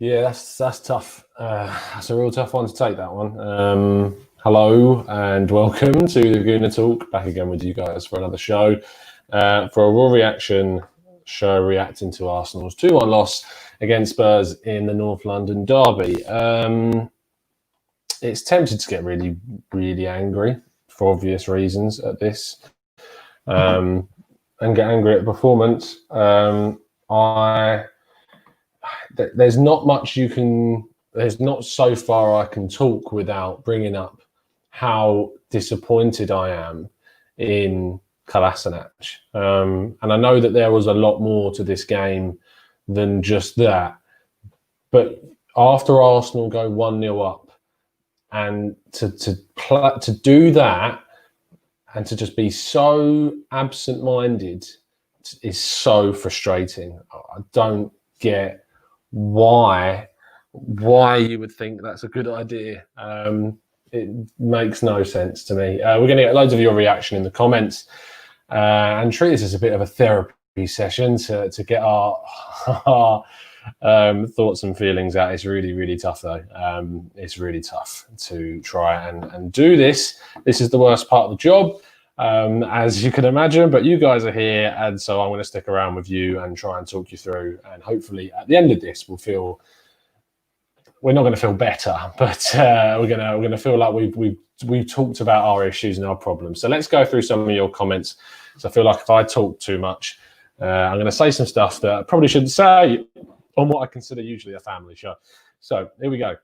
Yeah, that's tough. That's a real tough one to take, that one. Hello and welcome to the Gooner Talk. Back again with you guys for another show. For a raw reaction show reacting to Arsenal's 2-1 loss against Spurs in the North London derby. It's tempted to get really, really angry for obvious reasons at this, and get angry at the performance. There's not much you can. There's not so far I can talk without bringing up how disappointed I am in Kolasinac. And I know that there was a lot more to this game than just that. But after Arsenal go 1-0 up, and to do that and to just be so absent-minded is so frustrating. I don't get why you would think that's a good idea. It makes no sense to me. We're going to get loads of your reaction in the comments and treat this as a bit of a therapy session to get our thoughts and feelings out. It's really, really tough though. It's really tough to try and do this. This is the worst part of the job, as you can imagine, but you guys are here, and so I'm going to stick around with you and try and talk you through, and hopefully at the end of this we're not going to feel better, but we're going to feel like we've talked about our issues and our problems. So let's go through some of your comments. So I feel like if I talk too much, I'm going to say some stuff that I probably shouldn't say on what I consider usually a family show. So here we go.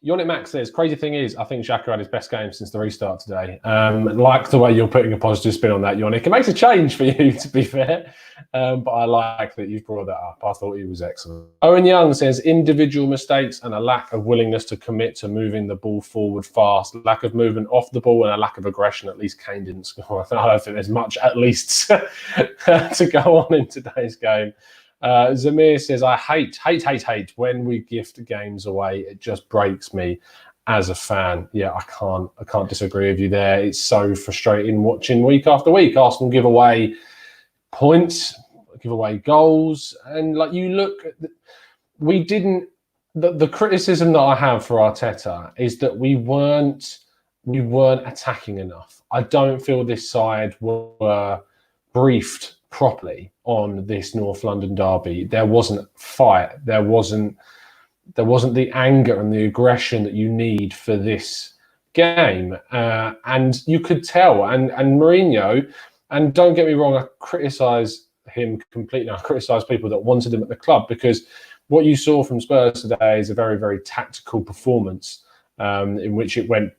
Yonic Max says, crazy thing is, I think Xhaka had his best game since the restart today. Like the way you're putting a positive spin on that, Yonic. It makes a change for you, to be fair. But I like that you've brought that up. I thought he was excellent. Owen Young says, individual mistakes and a lack of willingness to commit to moving the ball forward fast. Lack of movement off the ball and a lack of aggression. At least Kane didn't score. I don't think there's much, at least, to go on in today's game. Zamir says, I hate when we gift games away. It just breaks me as a fan. Yeah, I can't disagree with you there. It's so frustrating watching week after week Arsenal give away points, give away goals, and like you look at the criticism that I have for Arteta is that we weren't attacking enough. I don't feel this side were briefed properly on this North London derby. There wasn't fight. There wasn't the anger and the aggression that you need for this game. And you could tell. And Mourinho, and don't get me wrong, I criticise him completely. I criticise people that wanted him at the club, because what you saw from Spurs today is a very, very tactical performance in which it went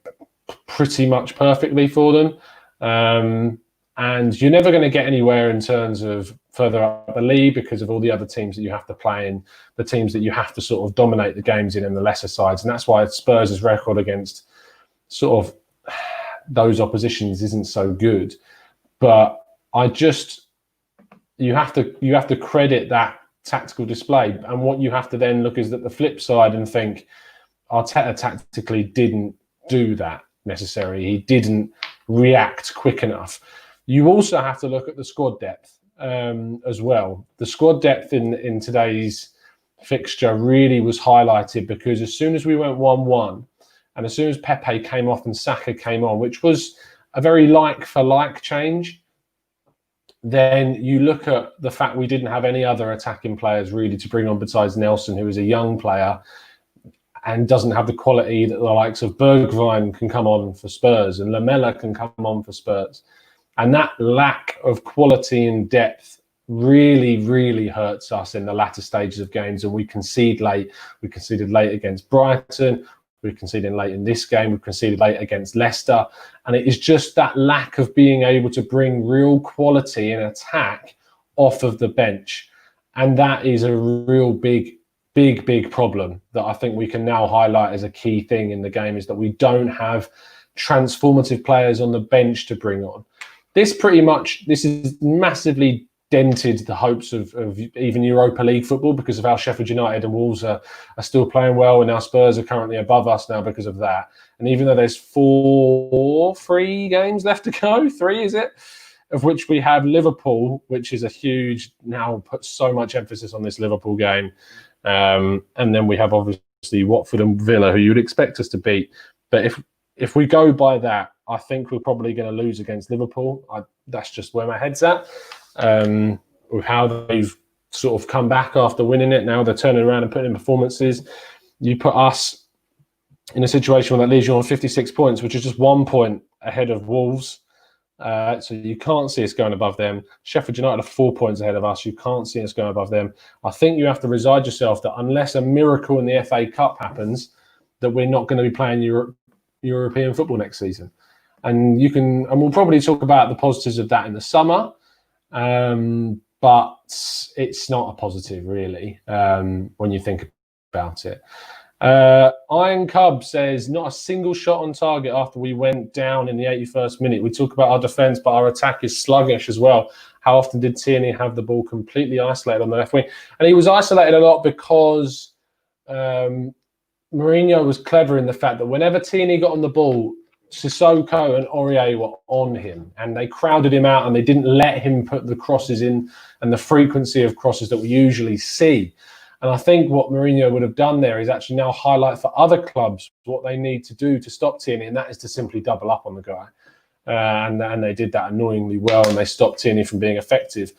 pretty much perfectly for them. And you're never going to get anywhere in terms of further up the league because of all the other teams that you have to play in, the teams that you have to sort of dominate the games in, and the lesser sides. And that's why Spurs' record against sort of those oppositions isn't so good. But you have to credit that tactical display. And what you have to then look is at the flip side and think Arteta tactically didn't do that necessarily. He didn't react quick enough. You also have to look at the squad depth as well. The squad depth in today's fixture really was highlighted, because as soon as we went 1-1 and as soon as Pepe came off and Saka came on, which was a very like-for-like change, then you look at the fact we didn't have any other attacking players really to bring on besides Nelson, who is a young player and doesn't have the quality that the likes of Bergwijn can come on for Spurs and Lamela can come on for Spurs. And that lack of quality and depth really, really hurts us in the latter stages of games. And we concede late. We conceded late against Brighton. We conceded late in this game. We conceded late against Leicester. And it is just that lack of being able to bring real quality and attack off of the bench. And that is a real big problem that I think we can now highlight as a key thing in the game, is that we don't have transformative players on the bench to bring on. This is massively dented the hopes of even Europa League football, because of how Sheffield United and Wolves are still playing well, and our Spurs are currently above us now because of that. And even though there's 3 games left to go, 3 is it? Of which we have Liverpool, which is a huge, now put so much emphasis on this Liverpool game. And then we have obviously Watford and Villa, who you'd expect us to beat. But if we go by that, I think we're probably going to lose against Liverpool. That's just where my head's at. With how they've sort of come back after winning it, now they're turning around and putting in performances. You put us in a situation where that leaves you on 56 points, which is just 1 point ahead of Wolves. So you can't see us going above them. Sheffield United are 4 points ahead of us. You can't see us going above them. I think you have to resign yourself that unless a miracle in the FA Cup happens, that we're not going to be playing European football next season. And we'll probably talk about the positives of that in the summer. But it's not a positive, really, when you think about it. Iron Cub says, not a single shot on target after we went down in the 81st minute. We talk about our defence, but our attack is sluggish as well. How often did Tierney have the ball completely isolated on the left wing? And he was isolated a lot because Mourinho was clever in the fact that whenever Tierney got on the ball, Sissoko and Aurier were on him, and they crowded him out and they didn't let him put the crosses in and the frequency of crosses that we usually see. And I think what Mourinho would have done there is actually now highlight for other clubs what they need to do to stop Tierney, and that is to simply double up on the guy. And they did that annoyingly well, and they stopped Tierney from being effective.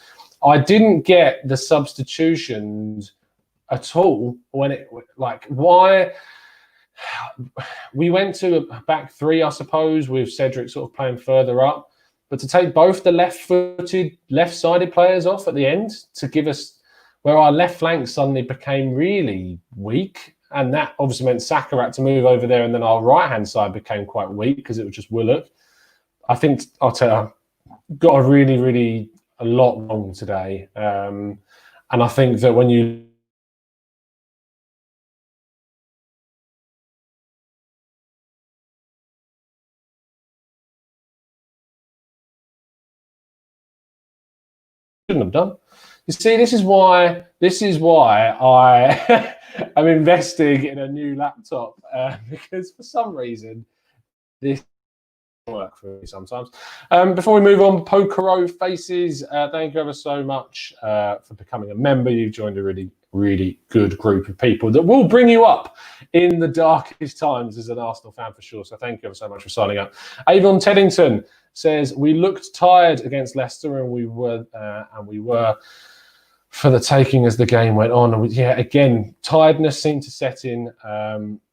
I didn't get the substitutions at all why we went to a back three, I suppose, with Cedric sort of playing further up, but to take both the left-sided players off at the end to give us where our left flank suddenly became really weak, and that obviously meant Saka had to move over there, and then our right-hand side became quite weak because it was just Willock. I think Arteta got a lot wrong today, and I think that when you shouldn't have done. You see, this is why I am investing in a new laptop because for some reason this doesn't work for me sometimes. Before we move on, Pokero Faces, thank you ever so much for becoming a member. You've joined a really, really good group of people that will bring you up in the darkest times as an Arsenal fan for sure. So thank you ever so much for signing up. Avon Teddington says, we looked tired against Leicester and we were for the taking as the game went on. And again, tiredness seemed to set in.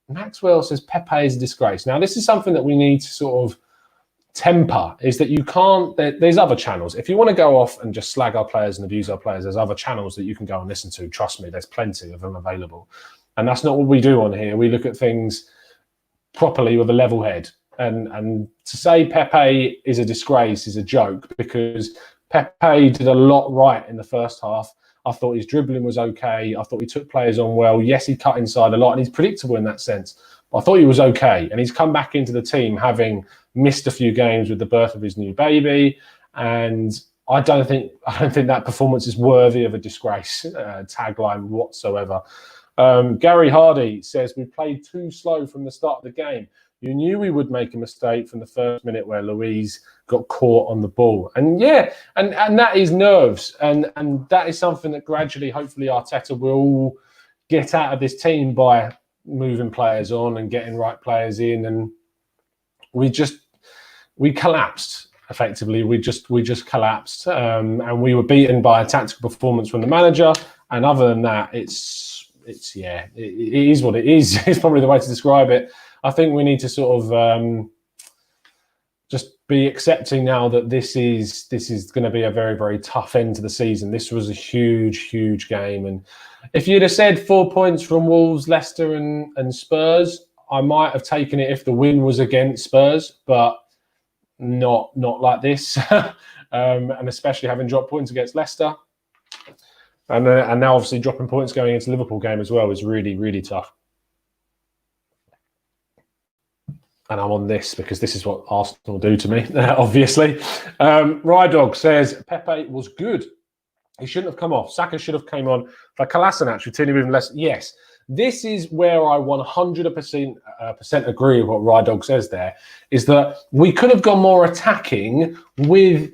Maxwell says Pepe is a disgrace. Now, this is something that we need to sort of temper, is that you can't, there's other channels. If you want to go off and just slag our players and abuse our players, there's other channels that you can go and listen to. Trust me, there's plenty of them available. And that's not what we do on here. We look at things properly with a level head. And to say Pepe is a disgrace is a joke, because Pepe did a lot right in the first half. I thought his dribbling was okay. I thought he took players on well. Yes, he cut inside a lot, and he's predictable in that sense. But I thought he was okay. And he's come back into the team having missed a few games with the birth of his new baby. And I don't think that performance is worthy of a disgrace tagline whatsoever. Gary Hardy says, we played too slow from the start of the game. You knew we would make a mistake from the first minute where Luiz got caught on the ball. And and that is nerves. And that is something that gradually, hopefully, Arteta will get out of this team by moving players on and getting right players in. And we collapsed, effectively. We just collapsed. And we were beaten by a tactical performance from the manager. And other than that, it is what it is. It's probably the way to describe it. I think we need to sort of just be accepting now that this is going to be a very, very tough end to the season. This was a huge, huge game. And if you'd have said 4 points from Wolves, Leicester and Spurs, I might have taken it if the win was against Spurs, but not like this. And especially having dropped points against Leicester. And now obviously dropping points going into the Liverpool game as well is really, really tough. And I'm on this because this is what Arsenal do to me, obviously. Rydog says, Pepe was good. He shouldn't have come off. Saka should have came on. For Kolasinac, Tierney moving less. Yes, this is where I 100% agree with what Rydog says there, is that we could have gone more attacking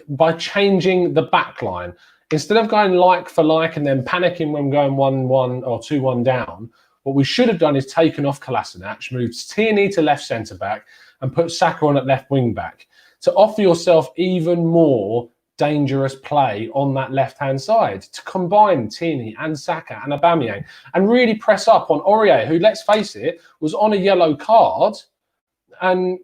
by changing the back line. instead of going like for like and then panicking when going 1-1 or 2-1 down, what we should have done is taken off Kolasinac, moved Tierney to left centre back, and put Saka on at left wing back to offer yourself even more dangerous play on that left-hand side, to combine Tierney and Saka and Aubameyang and really press up on Aurier, who, let's face it, was on a yellow card, and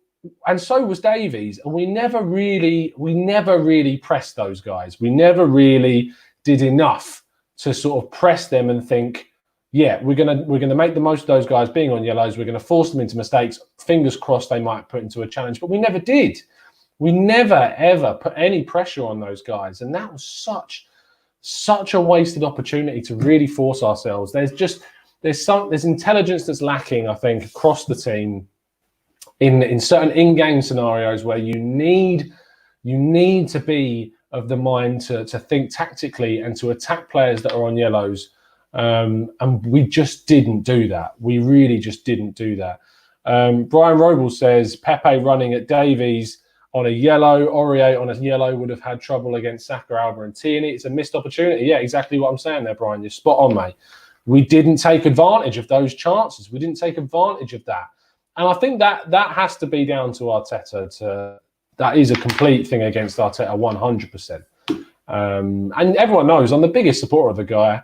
so was Davies. And we never really pressed those guys. We never really did enough to sort of press them and think, yeah, we're gonna make the most of those guys being on yellows. We're going to force them into mistakes. Fingers crossed they might put into a challenge, but we never did. We never ever put any pressure on those guys, and that was such a wasted opportunity to really force ourselves. There's intelligence that's lacking, I think, across the team in certain in-game scenarios where you need to be of the mind to think tactically and to attack players that are on yellows. And we just didn't do that. We really just didn't do that. Brian Robles says Pepe running at Davies on a yellow, Aurier on a yellow would have had trouble against Saka, Alba and Tierney. It's a missed opportunity. Yeah, exactly what I'm saying there, Brian. You're spot on, mate. We didn't take advantage of those chances. We didn't take advantage of that. And I think that has to be down to Arteta. That is a complete thing against Arteta, 100%. And everyone knows I'm the biggest supporter of the guy,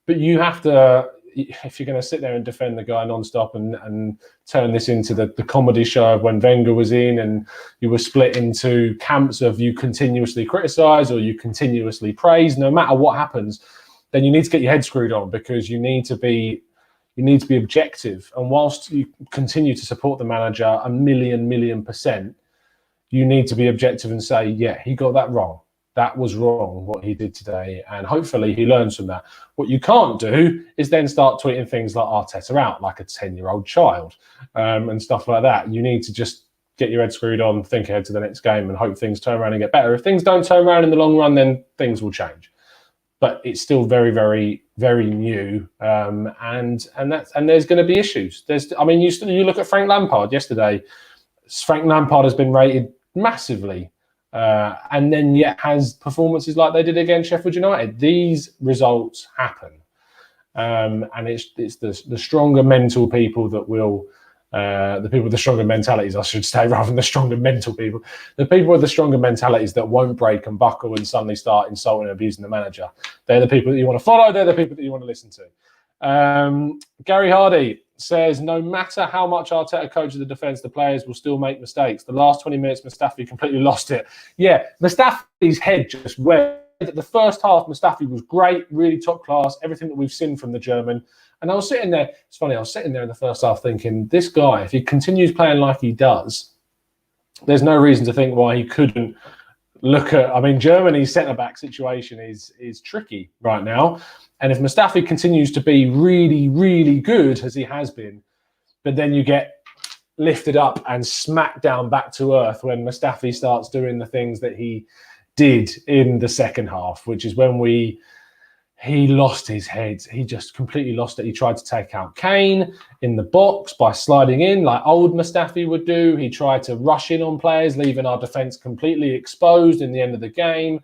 but you have to, if you're going to sit there and defend the guy non-stop and turn this into the comedy show of when Wenger was in and you were split into camps of you continuously criticise or you continuously praise, no matter what happens, then you need to get your head screwed on, because you need to be objective. And whilst you continue to support the manager a million %, you need to be objective and say, yeah, he got that wrong. That was wrong, what he did today. And hopefully he learns from that. What you can't do is then start tweeting things like Arteta out, like a 10-year-old child, and stuff like that. You need to just get your head screwed on, think ahead to the next game and hope things turn around and get better. If things don't turn around in the long run, then things will change. But it's still very, very, very new, and there's going to be issues. You look at Frank Lampard yesterday. Frank Lampard has been rated massively, and then yet has performances like they did against Sheffield United. These results happen, and it's the stronger mental people that will. The people with the stronger mentalities, I should say, rather than the stronger mental people. The people with the stronger mentalities that won't break and buckle and suddenly start insulting and abusing the manager. They're the people that you want to follow. They're the people that you want to listen to. Gary Hardy says, no matter how much Arteta coaches the defence, the players will still make mistakes. The last 20 minutes, Mustafi completely lost it. Yeah, Mustafi's head just went. The first half, Mustafi was great, really top class, everything that we've seen from the German. And I was sitting there, it's funny, I was sitting there in the first half thinking, this guy, if he continues playing like he does, there's no reason to think why he couldn't look at, Germany's centre-back situation is tricky right now. And if Mustafi continues to be really, really good, as he has been, but then you get lifted up and smacked down back to earth when Mustafi starts doing the things that he did in the second half, which is when he lost his head. He just completely lost it. He tried to take out Kane in the box by sliding in like old Mustafi would do. He tried to rush in on players, leaving our defence completely exposed in the end of the game.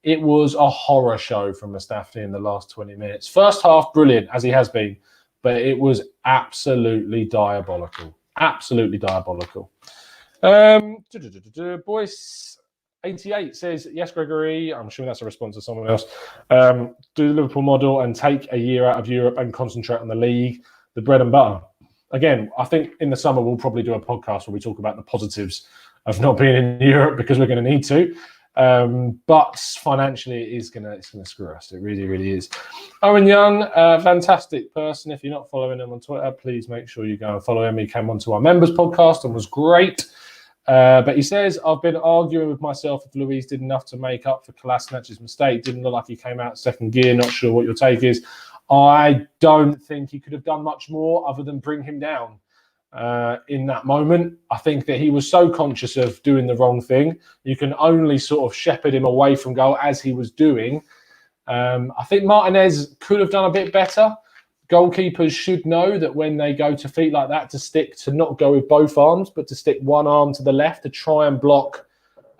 It was a horror show from Mustafi in the last 20 minutes. First half, brilliant, as he has been, but it was absolutely diabolical. Absolutely diabolical. Boys... 88 says, yes, Gregory, I'm sure that's a response to someone else. Do the Liverpool model and take a year out of Europe and concentrate on the league, the bread and butter. Again, I think in the summer we'll probably do a podcast where we talk about the positives of not being in Europe, because we're going to need to. But financially, it's going to screw us. It really, really is. Owen Young, fantastic person. If you're not following him on Twitter, please make sure you go and follow him. He came onto our members podcast and was great. But he says, I've been arguing with myself if Luiz did enough to make up for Kolasinac's mistake. Didn't look like he came out second gear. Not sure what your take is. I don't think he could have done much more other than bring him down in that moment. I think that he was so conscious of doing the wrong thing. You can only sort of shepherd him away from goal as he was doing. I think Martinez could have done a bit better. Goalkeepers should know that when they go to feet like that, to not go with both arms, but to stick one arm to the left to try and block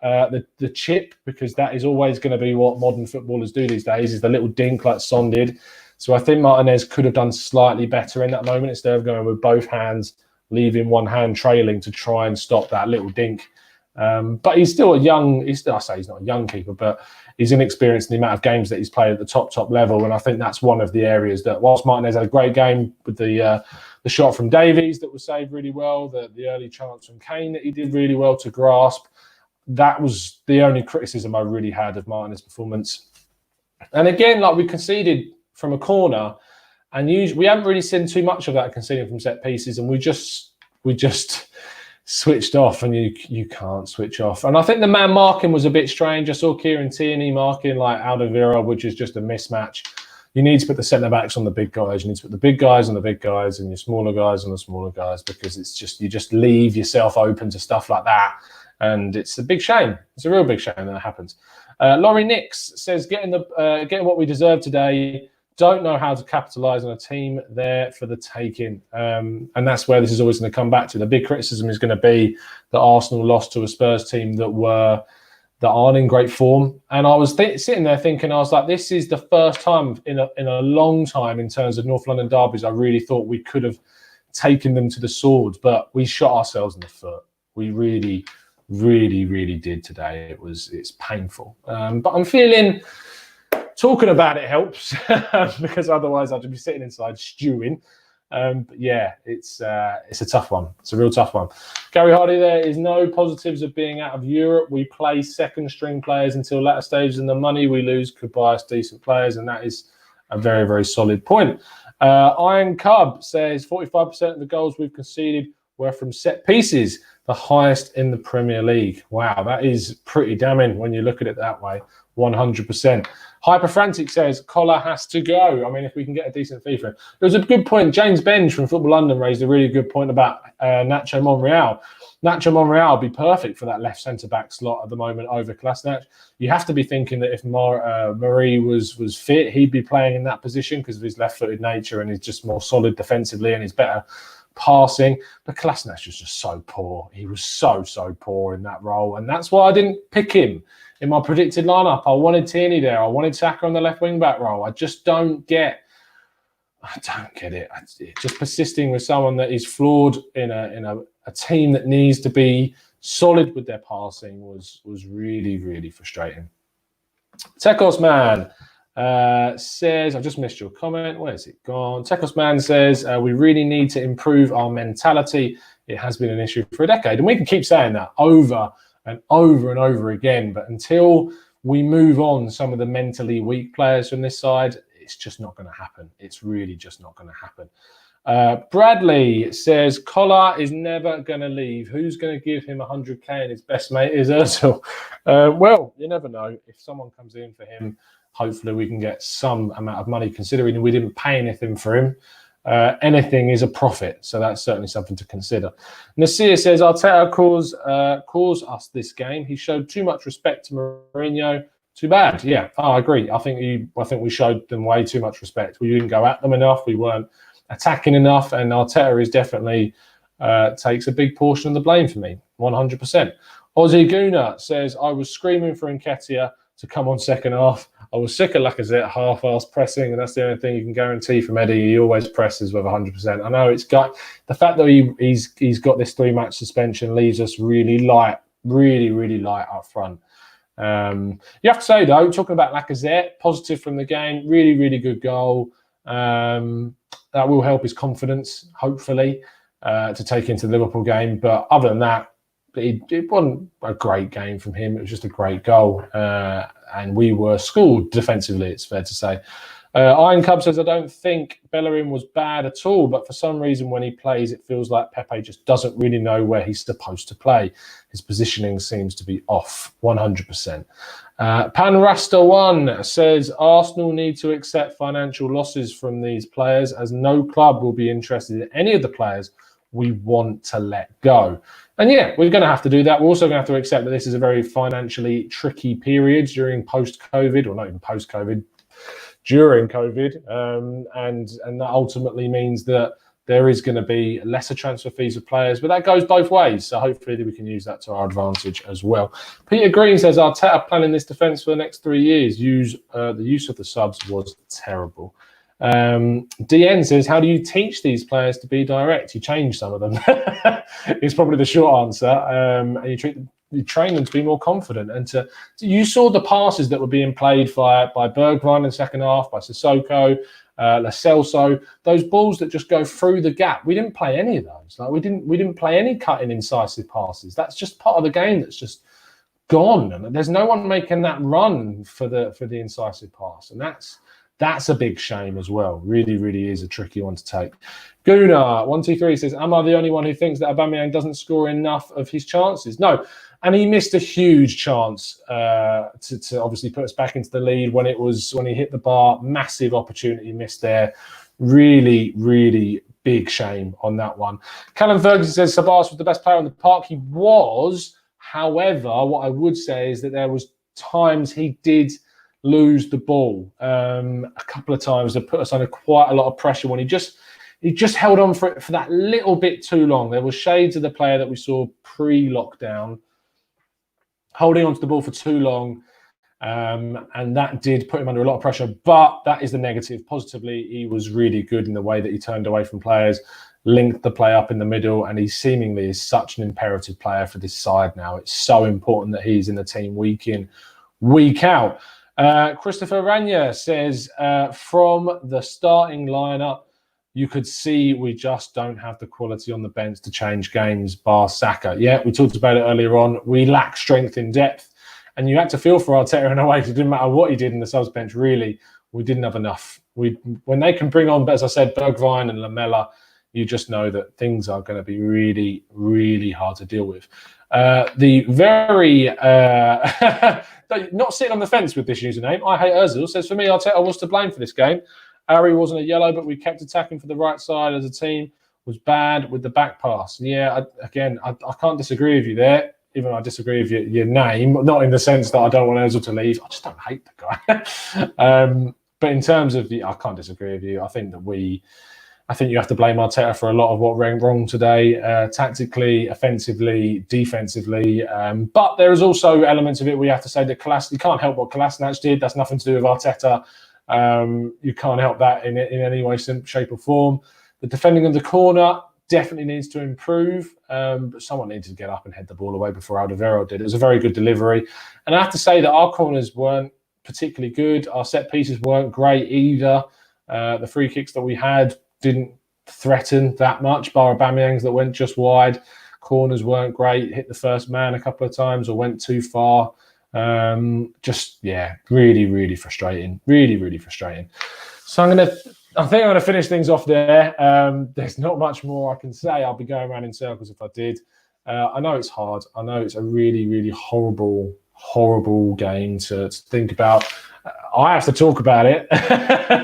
the chip, because that is always going to be what modern footballers do these days, is the little dink like Son did. So I think Martinez could have done slightly better in that moment instead of going with both hands, leaving one hand trailing to try and stop that little dink. But he's still I say he's not a young keeper, but he's inexperienced in the amount of games that he's played at the top level. And I think that's one of the areas that, whilst Martinez had a great game with the shot from Davies that was saved really well, the early chance from Kane that he did really well to grasp, that was the only criticism I really had of Martinez's performance. And again, like, we conceded from a corner, and we haven't really seen too much of that conceding from set pieces, and we just switched off, and you can't switch off. And I think the man marking was a bit strange. I saw Kieran Tierney marking like Alderweireld, which is just a mismatch. You need to put the centre-backs on the big guys. You need to put the big guys on the big guys and your smaller guys on the smaller guys, because you just leave yourself open to stuff like that. And it's a big shame. It's a real big shame that happens. Laurie Nix says, getting what we deserve today. Don't know how to capitalise on a team there for the taking. And that's where this is always going to come back to. The big criticism is going to be that Arsenal lost to a Spurs team that aren't in great form. And I was sitting there thinking, I was like, this is the first time in a long time in terms of North London derbies I really thought we could have taken them to the sword, but we shot ourselves in the foot. We really, really, really did today. It's painful. But I'm feeling... Talking about it helps, because otherwise I'd be sitting inside stewing. But yeah, it's a tough one. It's a real tough one. Gary Hardy, there is no positives of being out of Europe. We play second string players until latter stages, and the money we lose could buy us decent players, and that is a very, very solid point. Iron Cub says 45% of the goals we've conceded were from set pieces, the highest in the Premier League. Wow, that is pretty damning when you look at it that way. 100%. Hyperfrantic says Collar has to go. I mean, if we can get a decent fee for him. There was a good point. James Benge from Football London raised a really good point about Nacho Monreal. Nacho Monreal would be perfect for that left centre-back slot at the moment over Kolasinac. You have to be thinking that if Marie was fit, he'd be playing in that position because of his left-footed nature, and he's just more solid defensively and he's better passing. But Kolasinac was just so poor. He was so poor in that role, and that's why I didn't pick him in my predicted lineup. I wanted Tierney there. I wanted Saka on the left wing back role. I don't get it. Just persisting with someone that is flawed in a team that needs to be solid with their passing was really, really frustrating. Tekos Man says, I've just missed your comment. Where's it gone? Tekos Man says, we really need to improve our mentality. It has been an issue for a decade. And we can keep saying that over and over and over again. But until we move on some of the mentally weak players from this side, it's just not going to happen. It's really just not going to happen. Bradley says, Collar is never going to leave. Who's going to give him 100k and his best mate is Ozil? Well, you never know. If someone comes in for him, hopefully we can get some amount of money, considering we didn't pay anything for him. Anything is a profit, so that's certainly something to consider. Nasir says, Arteta caused us this game. He showed too much respect to Mourinho. Too bad. Yeah, I agree. I think we showed them way too much respect. We didn't go at them enough. We weren't attacking enough, and Arteta is definitely takes a big portion of the blame for me, 100%. Ozzy Guna says, I was screaming for Nketiah to come on second half. I was sick of Lacazette half-ass pressing, and that's the only thing you can guarantee from Eddie. He always presses with 100%. I know it's got the fact that he's got this 3-match suspension leaves us really light, really light up front. You have to say though, talking about Lacazette, positive from the game, really good goal. That will help his confidence, hopefully, to take into the Liverpool game. But other than that, it wasn't a great game from him. It was just a great goal. And we were schooled defensively, it's fair to say. Iron Cub says, I don't think Bellerin was bad at all, but for some reason when he plays, it feels like Pepe just doesn't really know where he's supposed to play. His positioning seems to be off 100%. Panrasta1 says, Arsenal need to accept financial losses from these players, as no club will be interested in any of the players we want to let go. And yeah, we're going to have to do that. We're also going to have to accept that this is a very financially tricky period during post-COVID, or not even post-COVID, during COVID. And that ultimately means that there is going to be lesser transfer fees of players, but that goes both ways. So hopefully we can use that to our advantage as well. Peter Green says, Arteta planning this defence for the next 3 years. The use of the subs was terrible. DN says, how do you teach these players to be direct? You change some of them. It's probably the short answer. And you train them to be more confident. And you saw the passes that were being played by Bergwijn in the second half, by Sissoko, Lo Celso, those balls that just go through the gap. We didn't play any of those. Like we didn't play any cutting, incisive passes. That's just part of the game that's just gone. And there's no one making that run for the incisive pass. And that's a big shame as well. Really, really is a tricky one to take. Guna123 says, am I the only one who thinks that Aubameyang doesn't score enough of his chances? No. And he missed a huge chance to obviously put us back into the lead when he hit the bar. Massive opportunity missed there. Really, really big shame on that one. Callum Ferguson says Sabas was the best player on the park. He was. However, what I would say is that there was times he did lose the ball. A couple of times that put us under quite a lot of pressure when he just held on for that little bit too long. There were shades of the player that we saw pre-lockdown, holding onto the ball for too long, and that did put him under a lot of pressure. But that is the negative. Positively, he was really good in the way that he turned away from players, linked the play up in the middle, and he seemingly is such an imperative player for this side now. It's so important that he's in the team week in, week out. Christopher Rania says, from the starting lineup, you could see we just don't have the quality on the bench to change games, bar Saka. Yeah, we talked about it earlier on. We lack strength in depth. And you had to feel for Arteta in a way. It didn't matter what he did in the subs bench, really. We didn't have enough. When they can bring on, as I said, Bergwijn and Lamela, you just know that things are going to be really, really hard to deal with. The very... not sitting on the fence with this username, I hate Ozil, says, for me, Arteta was to blame for this game. Ari wasn't a yellow, but we kept attacking for the right side as a team. Was bad with the back pass. Yeah, I can't disagree with you there, even though I disagree with your name, not in the sense that I don't want Ozil to leave. I just don't hate the guy. But in terms of I can't disagree with you. I think you have to blame Arteta for a lot of what went wrong today, tactically, offensively, defensively. But there is also elements of it where you have to say that you can't help what Kolasinac did. That's nothing to do with Arteta. You can't help that in any way, shape or form. The defending of the corner definitely needs to improve, but someone needed to get up and head the ball away before Alderweireld did. It was a very good delivery. And I have to say that our corners weren't particularly good. Our set pieces weren't great either. The free kicks that we had didn't threaten that much, bar Aubameyang's that went just wide. Corners weren't great, hit the first man a couple of times or went too far. Really, really frustrating. Really, really frustrating. So I think I'm gonna finish things off there. There's not much more I can say. I'll be going around in circles if I did. I know it's hard. I know it's a really, really horrible game to think about. I have to talk about it,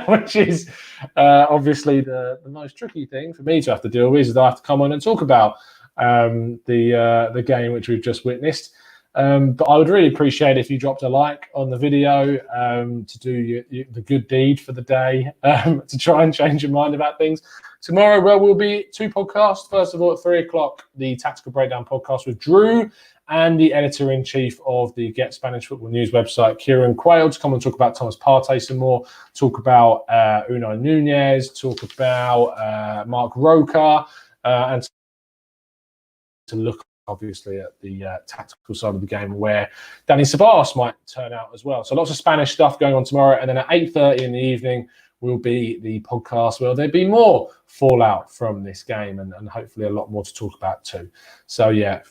which is obviously the most tricky thing for me to have to deal with, is that I have to come on and talk about the game which we've just witnessed. But I would really appreciate if you dropped a like on the video to do the good deed for the day, to try and change your mind about things. Tomorrow, will be 2 podcasts. First of all, at 3 o'clock, the Tactical Breakdown podcast with Drew and the editor-in-chief of the Get Spanish Football News website, Kieran Quayle, to come and talk about Thomas Partey some more, talk about Unai Nunez, talk about Mark Roca, and to look obviously at the tactical side of the game where Dani Ceballos might turn out as well. So lots of Spanish stuff going on tomorrow. And then at 8:30 in the evening will be the podcast where there'll be more fallout from this game and hopefully a lot more to talk about too. So yeah,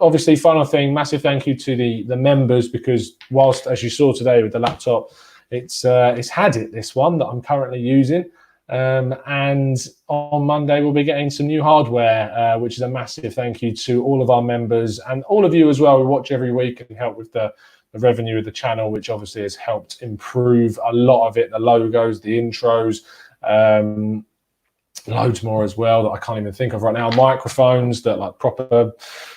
obviously final thing, massive thank you to the members, because whilst, as you saw today with the laptop, it's had it, this one that I'm currently using. And on Monday, we'll be getting some new hardware, which is a massive thank you to all of our members and all of you as well who watch every week and help with the revenue of the channel, which obviously has helped improve a lot of it, the logos, the intros, loads more as well that I can't even think of right now. Microphones that like proper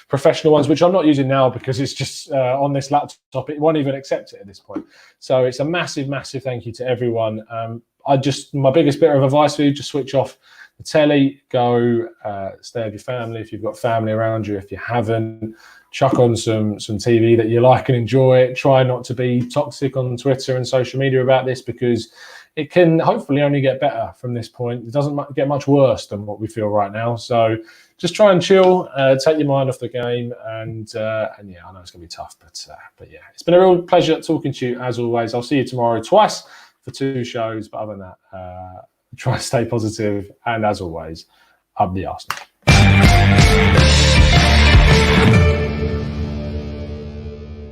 professional ones, which I'm not using now because it's just on this laptop. It won't even accept it at this point. So it's a massive, massive thank you to everyone. My biggest bit of advice for you, just switch off the telly, go stay with your family if you've got family around you. If you haven't, chuck on some TV that you like and enjoy. Try not to be toxic on Twitter and social media about this, because it can hopefully only get better from this point. It doesn't get much worse than what we feel right now. So just try and chill, take your mind off the game, and yeah, I know it's going to be tough, but yeah, it's been a real pleasure talking to you as always. I'll see you tomorrow twice for 2 shows, but other than that, try and stay positive, and as always, up the Arsenal.